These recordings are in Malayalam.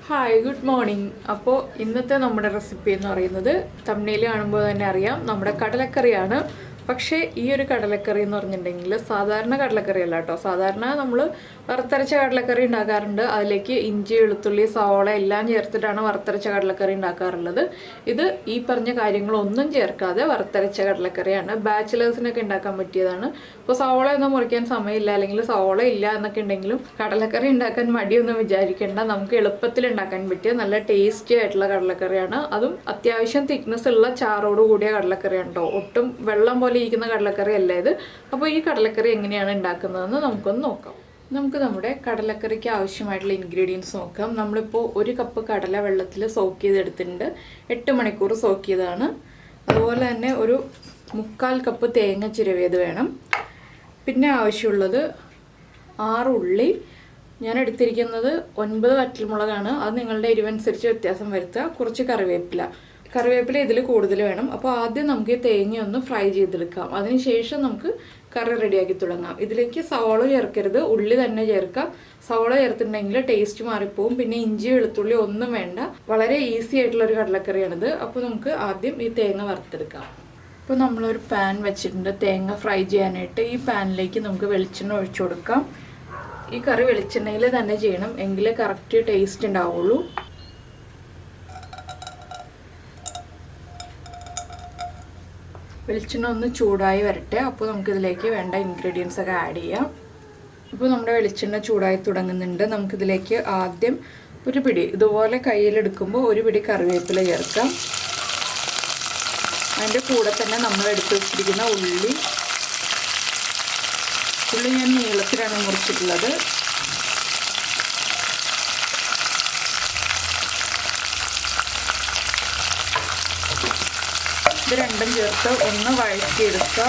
Hi good morning. അപ്പോൾ ഇന്നത്തെ നമ്മുടെ റെസിപ്പി എന്ന് പറയുന്നത് തമ്മിൽ കാണുമ്പോൾ തന്നെ അറിയാം, നമ്മുടെ കടലക്കറിയാണ്. പക്ഷേ ഈ ഒരു കടലക്കറി എന്ന് പറഞ്ഞിട്ടുണ്ടെങ്കിൽ സാധാരണ കടലക്കറി അല്ല കേട്ടോ. സാധാരണ നമ്മൾ വറുത്തരച്ച കടലക്കറി ഉണ്ടാക്കാറുണ്ട്. അതിലേക്ക് ഇഞ്ചി, വെളുത്തുള്ളി, സവോള എല്ലാം ചേർത്തിട്ടാണ് വറുത്തരച്ച കടലക്കറി ഉണ്ടാക്കാറുള്ളത്. ഇത് ഈ പറഞ്ഞ കാര്യങ്ങളൊന്നും ചേർക്കാതെ വറുത്തരച്ച കടലക്കറിയാണ്. ബാച്ചിലേഴ്സിനൊക്കെ ഉണ്ടാക്കാൻ പറ്റിയതാണ്. ഇപ്പോൾ സവോള ഒന്നും മുറിക്കാൻ സമയമില്ല, അല്ലെങ്കിൽ സവോള ഇല്ല എന്നൊക്കെ ഉണ്ടെങ്കിലും കടലക്കറി ഉണ്ടാക്കാൻ മടിയൊന്നും വിചാരിക്കേണ്ട. നമുക്ക് എളുപ്പത്തിൽ ഉണ്ടാക്കാൻ പറ്റിയ നല്ല ടേസ്റ്റി ആയിട്ടുള്ള കടലക്കറിയാണ്. അതും അത്യാവശ്യം തിക്നെസ് ഉള്ള ചാറോട് കൂടിയ കടലക്കറിയാണ് കേട്ടോ. ഒട്ടും വെള്ളം പോലെ ഇരിക്കുന്ന കടലക്കറി അല്ല ഇത്. അപ്പോൾ ഈ കടലക്കറി എങ്ങനെയാണ് ഉണ്ടാക്കുന്നതെന്ന് നമുക്കൊന്ന് നോക്കാം. നമുക്ക് നമ്മുടെ കടലക്കറിക്ക് ആവശ്യമായിട്ടുള്ള ഇൻഗ്രീഡിയൻസ് നോക്കാം. നമ്മളിപ്പോൾ 1 കപ്പ് കടല വെള്ളത്തിൽ സോക്ക് ചെയ്തെടുത്തിട്ടുണ്ട്. 8 മണിക്കൂർ സോക്ക് ചെയ്തതാണ്. അതുപോലെ തന്നെ ഒരു 3/4 കപ്പ് തേങ്ങ ചിരവിയത് വേണം. പിന്നെ ആവശ്യമുള്ളത് 6 ഉള്ളി. ഞാൻ എടുത്തിരിക്കുന്നത് 9 വറ്റൽമുളകാണ്. അത് നിങ്ങളുടെ എരിവനുസരിച്ച് വ്യത്യാസം വരുത്തുക. കുറച്ച് കറിവേപ്പില ഇതിൽ കൂടുതൽ വേണം. അപ്പോൾ ആദ്യം നമുക്ക് ഈ തേങ്ങ ഒന്ന് ഫ്രൈ ചെയ്തെടുക്കാം. അതിനുശേഷം നമുക്ക് കറി റെഡിയാക്കി തുടങ്ങാം. ഇതിലേക്ക് സവോള ചേർക്കരുത്, ഉള്ളി തന്നെ ചേർക്കാം. സവോള ചേർത്തിട്ടുണ്ടെങ്കിൽ ടേസ്റ്റ് മാറിപ്പോവും. പിന്നെ ഇഞ്ചി, വെളുത്തുള്ളി ഒന്നും വേണ്ട. വളരെ ഈസി ആയിട്ടുള്ളൊരു കടലക്കറിയാണിത്. അപ്പോൾ നമുക്ക് ആദ്യം ഈ തേങ്ങ വറുത്തെടുക്കാം. ഇപ്പോൾ നമ്മളൊരു പാൻ വെച്ചിട്ടുണ്ട് തേങ്ങ ഫ്രൈ ചെയ്യാനായിട്ട്. ഈ പാനിലേക്ക് നമുക്ക് വെളിച്ചെണ്ണ ഒഴിച്ചു കൊടുക്കാം. ഈ കറി വെളിച്ചെണ്ണയിൽ തന്നെ ചെയ്യണം, എങ്കിലേ കറക്റ്റ് ടേസ്റ്റ് ഉണ്ടാവുള്ളൂ. വെളിച്ചെണ്ണ ഒന്ന് ചൂടായി വരട്ടെ. അപ്പോൾ നമുക്കിതിലേക്ക് വേണ്ട ഇൻഗ്രീഡിയൻസ് ഒക്കെ ആഡ് ചെയ്യാം. ഇപ്പോൾ നമ്മുടെ വെളിച്ചെണ്ണ ചൂടായി തുടങ്ങുന്നുണ്ട്. നമുക്കിതിലേക്ക് ആദ്യം ഒരു പിടി ഇതുപോലെ കയ്യിലെടുക്കുമ്പോൾ ഒരു പിടി കറിവേപ്പില ചേർക്കാം. അതിൻ്റെ കൂടെ തന്നെ നമ്മൾ എടുത്ത് വെച്ചിരിക്കുന്ന ഉള്ളി ഞാൻ നീളത്തിലാണ് മുറിച്ചിട്ടുള്ളത്. ഇത് രണ്ടും ചേർത്ത് ഒന്ന് വഴറ്റിയെടുക്കുക.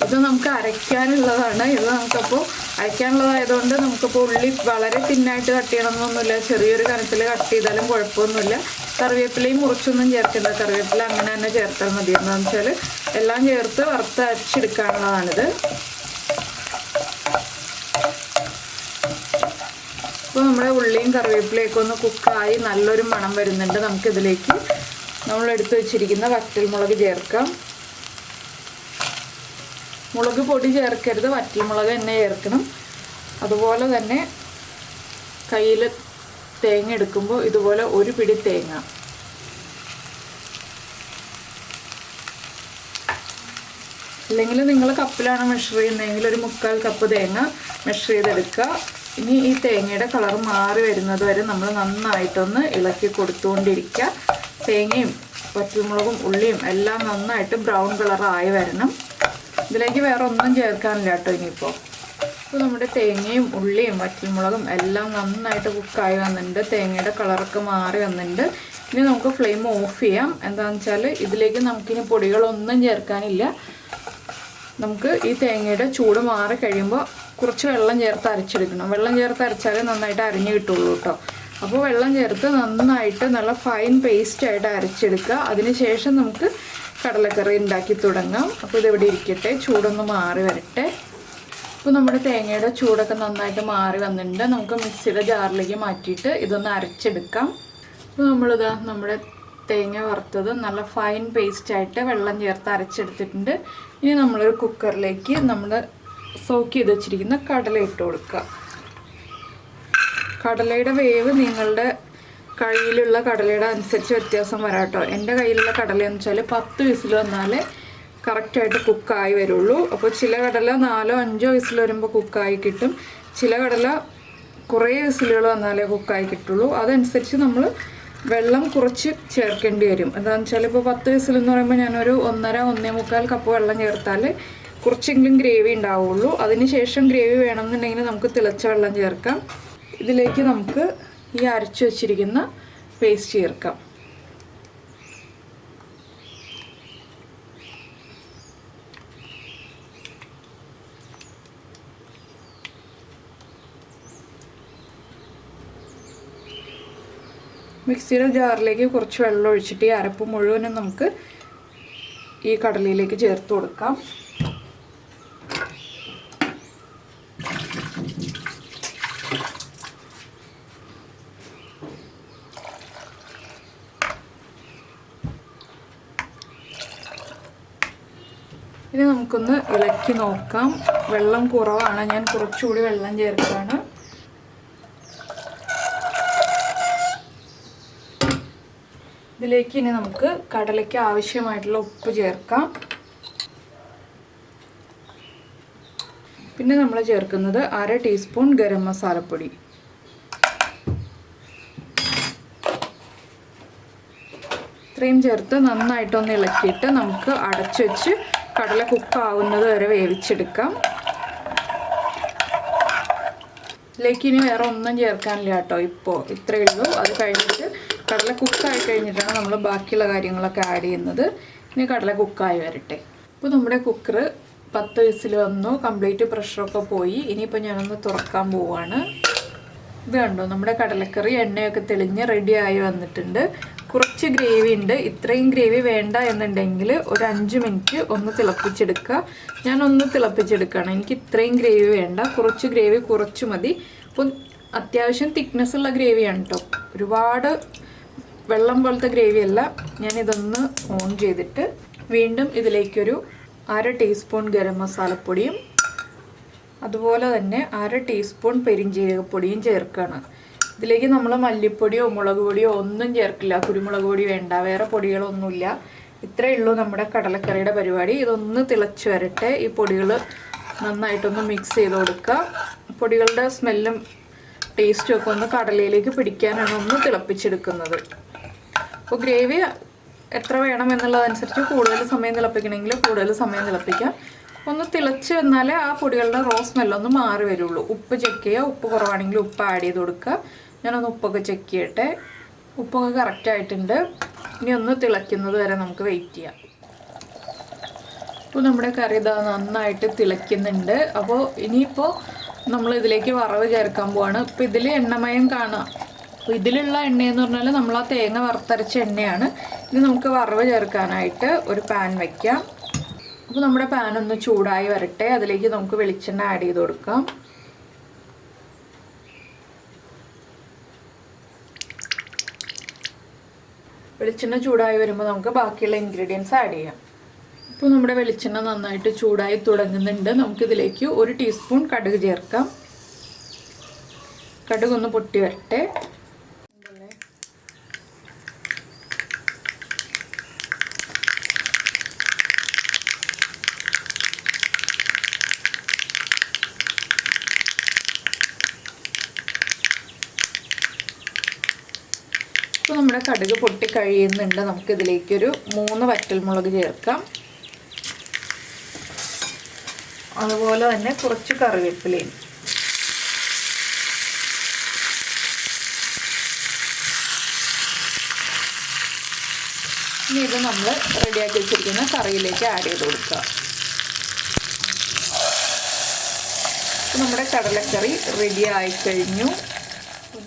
ഇത് നമുക്ക് അരയ്ക്കാനുള്ളതാണ്. ഇത് നമുക്കപ്പോൾ അരയ്ക്കാനുള്ളതായതുകൊണ്ട് നമുക്കിപ്പോൾ ഉള്ളി വളരെ തിന്നായിട്ട് കട്ട് ചെയ്യണമെന്നൊന്നുമില്ല. ചെറിയൊരു കനത്തിൽ കട്ട് ചെയ്താലും കുഴപ്പമൊന്നുമില്ല. കറിവേപ്പിലയും മുറിച്ചൊന്നും ചേർക്കേണ്ട. കറിവേപ്പില അങ്ങനെ തന്നെ ചേർത്താൽ മതി. എന്താണെന്ന് വെച്ചാൽ എല്ലാം ചേർത്ത് വറുത്ത് അരച്ചെടുക്കാനുള്ളതാണിത്. ഇപ്പോൾ നമ്മുടെ ഉള്ളിയും കറിവേപ്പിലയൊക്കെ ഒന്ന് കുക്കായി നല്ലൊരു മണം വരുന്നുണ്ട്. നമുക്കിതിലേക്ക് നമ്മളെടുത്ത് വെച്ചിരിക്കുന്ന വറ്റൽമുളക് ചേർക്കാം. മുളക് പൊടി ചേർക്കരുത്, വറ്റൽമുളക് തന്നെ ചേർക്കണം. അതുപോലെ തന്നെ കയ്യിൽ തേങ്ങ എടുക്കുമ്പോൾ ഇതുപോലെ ഒരു പിടി തേങ്ങ, അല്ലെങ്കിൽ നിങ്ങൾ കപ്പിലാണ് മെഷർ ചെയ്യുന്നതെങ്കിൽ ഒരു 3/4 കപ്പ് തേങ്ങ മെഷർ ചെയ്തെടുക്കുക. ഇനി ഈ തേങ്ങയുടെ കളർ മാറി വരുന്നത് വരെ നമ്മൾ നന്നായിട്ടൊന്ന് ഇളക്കി കൊടുത്തുകൊണ്ടിരിക്കുക. തേങ്ങയും വറ്റൽമുളകും ഉള്ളിയും എല്ലാം നന്നായിട്ട് ബ്രൗൺ കളറായി വരണം. ഇതിലേക്ക് വേറെ ഒന്നും ചേർക്കാനില്ല കേട്ടോ ഇനിയിപ്പോൾ. ഇപ്പോൾ നമ്മുടെ തേങ്ങയും ഉള്ളിയും വറ്റൽമുളകും എല്ലാം നന്നായിട്ട് കുക്കായി വന്നിട്ടുണ്ട്. തേങ്ങയുടെ കളറൊക്കെ മാറി വന്നിട്ടുണ്ട്. ഇനി നമുക്ക് ഫ്ലെയിം ഓഫ് ചെയ്യാം. എന്താണെന്ന് വെച്ചാൽ ഇതിലേക്ക് നമുക്കിനി പൊടികളൊന്നും ചേർക്കാനില്ല. നമുക്ക് ഈ തേങ്ങയുടെ ചൂട് മാറി കഴിയുമ്പോൾ കുറച്ച് വെള്ളം ചേർത്ത് അരച്ചെടുക്കണം. വെള്ളം ചേർത്ത് അരച്ചാലേ നന്നായിട്ട് അരിഞ്ഞ് കിട്ടുള്ളൂ കേട്ടോ. അപ്പോൾ വെള്ളം ചേർത്ത് നന്നായിട്ട് നല്ല ഫൈൻ പേസ്റ്റായിട്ട് അരച്ചെടുക്കുക. അതിനുശേഷം നമുക്ക് കടലക്കറി ഉണ്ടാക്കി തുടങ്ങാം. അപ്പോൾ ഇതെവിടെ ഇരിക്കട്ടെ, ചൂടൊന്ന് മാറി വരട്ടെ. ഇപ്പോൾ നമ്മുടെ തേങ്ങയുടെ ചൂടൊക്കെ നന്നായിട്ട് മാറി വന്നിട്ടുണ്ട്. നമുക്ക് മിക്സിയുടെ ജാറിലേക്ക് മാറ്റിയിട്ട് ഇതൊന്ന് അരച്ചെടുക്കാം. അപ്പോൾ നമ്മളിതാ നമ്മുടെ തേങ്ങ വറുത്തത് നല്ല ഫൈൻ പേസ്റ്റായിട്ട് വെള്ളം ചേർത്ത് അരച്ചെടുത്തിട്ടുണ്ട്. ഇനി നമ്മളൊരു കുക്കറിലേക്ക് നമ്മൾ സോക്ക് ചെയ്ത് വെച്ചിരിക്കുന്ന കടല ഇട്ട് കൊടുക്കുക. കടലയുടെ വേവ് നിങ്ങളുടെ കയ്യിലുള്ള കടലയുടെ അനുസരിച്ച് വ്യത്യാസം വരാം കേട്ടോ. എൻ്റെ കയ്യിലുള്ള കടലയെന്ന് വെച്ചാൽ 10 വിസിൽ വന്നാലേ കറക്റ്റായിട്ട് കുക്കായി വരുള്ളൂ. അപ്പോൾ ചില കടല 4-5 വിസിൽ വരുമ്പോൾ കുക്കായി കിട്ടും. ചില കടല കുറേ വിസിലുകൾ വന്നാലേ കുക്കായി കിട്ടുള്ളൂ. അതനുസരിച്ച് നമ്മൾ വെള്ളം കുറച്ച് ചേർക്കേണ്ടി വരും. എന്താണെന്ന് വെച്ചാൽ ഇപ്പോൾ 10 വിസിൽ എന്ന് പറയുമ്പോൾ ഞാനൊരു 1.5-1.25 കപ്പ് വെള്ളം ചേർത്താൽ കുറച്ചെങ്കിലും ഗ്രേവി ഉണ്ടാവുള്ളൂ. അതിനുശേഷം ഗ്രേവി വേണമെന്നുണ്ടെങ്കിൽ നമുക്ക് തിളച്ച വെള്ളം ചേർക്കാം. ഇതിലേക്ക് നമുക്ക് ഈ അരച്ചു വച്ചിരിക്കുന്ന പേസ്റ്റ് ചേർക്കാം. മിക്സിയുടെ ജാറിലേക്ക് കുറച്ച് വെള്ളം ഒഴിച്ചിട്ട് ഈ അരപ്പ് മുഴുവനും നമുക്ക് ഈ കടലയിലേക്ക് ചേർത്ത് കൊടുക്കാം. ഇനി നമുക്കൊന്ന് ഇളക്കി നോക്കാം. വെള്ളം കുറവാണ്, ഞാൻ കുറച്ചുകൂടി വെള്ളം ചേർക്കുകയാണ്. ഇതിലേക്ക് ഇനി നമുക്ക് കടലയ്ക്ക് ആവശ്യമായിട്ടുള്ള ഉപ്പ് ചേർക്കാം. പിന്നെ നമ്മൾ ചേർക്കുന്നത് 1/2 ടീസ്പൂൺ ഗരം മസാലപ്പൊടി. ഇത്രയും ചേർത്ത് നന്നായിട്ടൊന്ന് ഇളക്കിയിട്ട് നമുക്ക് അടച്ചു വെച്ച് കടല കുക്കാവുന്നത് വരെ വേവിച്ചെടുക്കാം. ഇതിലേക്ക് ഇനി വേറെ ഒന്നും ചേർക്കാനില്ല കേട്ടോ. ഇപ്പോൾ ഇത്രയേ ഉള്ളൂ. അത് കഴിഞ്ഞിട്ട് കടല കുക്കായി കഴിഞ്ഞിട്ടാണ് നമ്മൾ ബാക്കിയുള്ള കാര്യങ്ങളൊക്കെ ആഡ് ചെയ്യുന്നത്. ഇനി കടല കുക്കായി വരട്ടെ. ഇപ്പോൾ നമ്മുടെ കുക്കർ 10 വിസിൽ വന്നു, കംപ്ലീറ്റ് പ്രഷറൊക്കെ പോയി. ഇനിയിപ്പോൾ ഞാനൊന്ന് തുറക്കാൻ പോവുകയാണ്. ഇത് കണ്ടോ, നമ്മുടെ കടലക്കറി എണ്ണയൊക്കെ തെളിഞ്ഞ് റെഡിയായി വന്നിട്ടുണ്ട്. കുറച്ച് ഗ്രേവി ഉണ്ട്. ഇത്രയും ഗ്രേവി വേണ്ട എന്നുണ്ടെങ്കിൽ ഒരു 5 മിനിറ്റ് ഒന്ന് തിളപ്പിച്ചെടുക്കുക. ഞാനൊന്ന് തിളപ്പിച്ചെടുക്കുകയാണ്. എനിക്ക് ഇത്രയും ഗ്രേവി വേണ്ട, കുറച്ച് ഗ്രേവി കുറച്ച് മതി. അപ്പോൾ അത്യാവശ്യം തിക്നെസ് ഉള്ള ഗ്രേവിയാണ് കേട്ടോ, ഒരുപാട് വെള്ളം പോലത്തെ ഗ്രേവി അല്ല. ഞാനിതൊന്ന് ഓൺ ചെയ്തിട്ട് വീണ്ടും ഇതിലേക്കൊരു 1/2 ടീസ്പൂൺ ഗരം മസാലപ്പൊടിയും അതുപോലെ തന്നെ 1/2 ടീസ്പൂൺ പെരിഞ്ജീരകപ്പൊടിയും ചേർക്കുകയാണ്. ഇതിലേക്ക് നമ്മൾ മല്ലിപ്പൊടിയോ മുളക് പൊടിയോ ഒന്നും ചേർക്കില്ല. കുരുമുളക് പൊടി വേണ്ട, വേറെ പൊടികളൊന്നുമില്ല. ഇത്രയേ ഉള്ളൂ നമ്മുടെ കടലക്കറിയുടെ പരിപാടി. ഇതൊന്ന് തിളച്ച് വരട്ടെ. ഈ പൊടികൾ നന്നായിട്ടൊന്ന് മിക്സ് ചെയ്ത് കൊടുക്കുക. പൊടികളുടെ സ്മെല്ലും ടേസ്റ്റും ഒക്കെ ഒന്ന് കടലയിലേക്ക് പിടിക്കാനാണ് ഒന്ന് തിളപ്പിച്ചെടുക്കുന്നത്. അപ്പോൾ ഗ്രേവി എത്ര വേണം എന്നുള്ളതനുസരിച്ച് കൂടുതൽ സമയം തിളപ്പിക്കണമെങ്കിൽ കൂടുതൽ സമയം തിളപ്പിക്കാം. ഒന്ന് തിളച്ച് വന്നാൽ ആ പൊടികളുടെ റോ സ്മെല്ലൊന്ന് മാറി വരുള്ളൂ. ഉപ്പ് ചെക്ക് ചെയ്യുക. ഉപ്പ് കുറവാണെങ്കിൽ ഉപ്പ് ആഡ് ചെയ്ത് കൊടുക്കുക. ഞാനൊന്ന് ഉപ്പൊക്കെ ചെക്ക് ചെയ്യട്ടെ. ഉപ്പൊക്കെ കറക്റ്റായിട്ടുണ്ട്. ഇനി ഒന്ന് തിളയ്ക്കുന്നത് വരെ നമുക്ക് വെയിറ്റ് ചെയ്യാം. ഇപ്പോൾ നമ്മുടെ കറി ഇതാ നന്നായിട്ട് തിളയ്ക്കുന്നുണ്ട്. അപ്പോൾ ഇനിയിപ്പോൾ നമ്മൾ ഇതിലേക്ക് വറവ് ചേർക്കാൻ പോവാണ്. ഇപ്പോൾ ഇതിൽ എണ്ണമയം കാണാം. അപ്പോൾ ഇതിലുള്ള എണ്ണയെന്ന് പറഞ്ഞാൽ നമ്മൾ ആ തേങ്ങ വറുത്തരച്ച എണ്ണയാണ്. ഇനി നമുക്ക് വറവ് ചേർക്കാനായിട്ട് ഒരു പാൻ വയ്ക്കാം. അപ്പോൾ നമ്മുടെ പാൻ ഒന്ന് ചൂടായി വരട്ടെ. അതിലേക്ക് നമുക്ക് വെളിച്ചെണ്ണ ആഡ് ചെയ്ത് കൊടുക്കാം. വെളിച്ചെണ്ണ ചൂടായി വരുമ്പോൾ നമുക്ക് ബാക്കിയുള്ള ഇൻഗ്രീഡിയൻസ് ആഡ് ചെയ്യാം. ഇപ്പോൾ നമ്മുടെ വെളിച്ചെണ്ണ നന്നായിട്ട് ചൂടായി തുടങ്ങുന്നുണ്ട്. നമുക്കിതിലേക്ക് 1 ടീസ്പൂൺ കടുക് ചേർക്കാം. കടുക് ഒന്ന് പൊട്ടി വരട്ടെ. ഇപ്പോൾ നമ്മുടെ കടുക് പൊട്ടി കഴിയുന്നുണ്ട്. നമുക്കിതിലേക്കൊരു 3 വറ്റൽമുളക് ചേർക്കാം. അതുപോലെ തന്നെ കുറച്ച് കറിവേപ്പിലയും. ഇനി ഇത് നമ്മൾ റെഡിയാക്കി വെച്ചിരിക്കുന്ന കറിയിലേക്ക് ആഡ് ചെയ്ത് കൊടുക്കുക. അപ്പോൾ നമ്മുടെ കടലക്കറി റെഡി ആയിക്കഴിഞ്ഞു.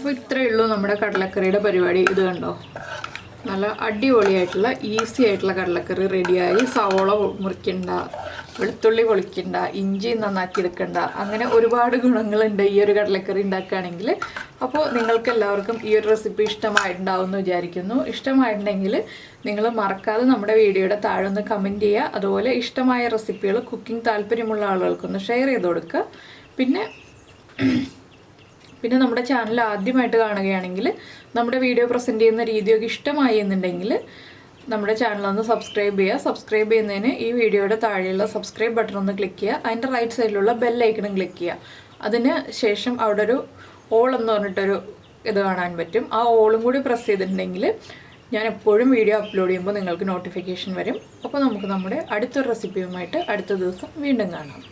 അപ്പോൾ ഇത്രയേ ഉള്ളൂ നമ്മുടെ കടലക്കറിയുടെ പരിപാടി. ഇത് കണ്ടോ, നല്ല അടിപൊളിയായിട്ടുള്ള ഈസി ആയിട്ടുള്ള കടലക്കറി റെഡിയായി. സവോള മുറിക്കണ്ട, വെളുത്തുള്ളി പൊളിക്കണ്ട, ഇഞ്ചി നന്നാക്കി എടുക്കണ്ട, അങ്ങനെ ഒരുപാട് ഗുണങ്ങളുണ്ട് ഈ ഒരു കടലക്കറി ഉണ്ടാക്കുകയാണെങ്കിൽ. അപ്പോൾ നിങ്ങൾക്ക് എല്ലാവർക്കും ഈ ഒരു റെസിപ്പി ഇഷ്ടമായിട്ടുണ്ടാവും എന്ന് വിചാരിക്കുന്നു. ഇഷ്ടമായിട്ടുണ്ടെങ്കിൽ നിങ്ങൾ മറക്കാതെ നമ്മുടെ വീഡിയോയുടെ താഴെ ഒന്ന് കമൻറ്റ് ചെയ്യുക. അതുപോലെ ഇഷ്ടമായ റെസിപ്പികൾ കുക്കിംഗ് താല്പര്യമുള്ള ആളുകൾക്കൊന്ന് ഷെയർ ചെയ്ത് കൊടുക്കുക. പിന്നെ നമ്മുടെ ചാനൽ ആദ്യമായിട്ട് കാണുകയാണെങ്കിൽ നമ്മുടെ വീഡിയോ പ്രസൻറ്റ് ചെയ്യുന്ന രീതിയൊക്കെ ഇഷ്ടമായി എന്നുണ്ടെങ്കിൽ നമ്മുടെ ചാനലൊന്ന് സബ്സ്ക്രൈബ് ചെയ്യുക. സബ്സ്ക്രൈബ് ചെയ്യുന്നതിന് ഈ വീഡിയോയുടെ താഴെയുള്ള സബ്സ്ക്രൈബ് ബട്ടൺ ഒന്ന് ക്ലിക്ക് ചെയ്യുക. അതിൻ്റെ റൈറ്റ് സൈഡിലുള്ള ബെൽ ഐക്കണും ക്ലിക്ക് ചെയ്യുക. അതിന് ശേഷം അവിടെ ഒരു ഓൾ എന്ന് പറഞ്ഞിട്ടൊരു ഇത് കാണാൻ പറ്റും. ആ ഓളും കൂടി പ്രസ് ചെയ്തിട്ടുണ്ടെങ്കിൽ ഞാൻ എപ്പോഴും വീഡിയോ അപ്ലോഡ് ചെയ്യുമ്പോൾ നിങ്ങൾക്ക് നോട്ടിഫിക്കേഷൻ വരും. അപ്പോൾ നമുക്ക് നമ്മുടെ അടുത്തൊരു റെസിപ്പിയുമായിട്ട് അടുത്ത ദിവസം വീണ്ടും കാണാം.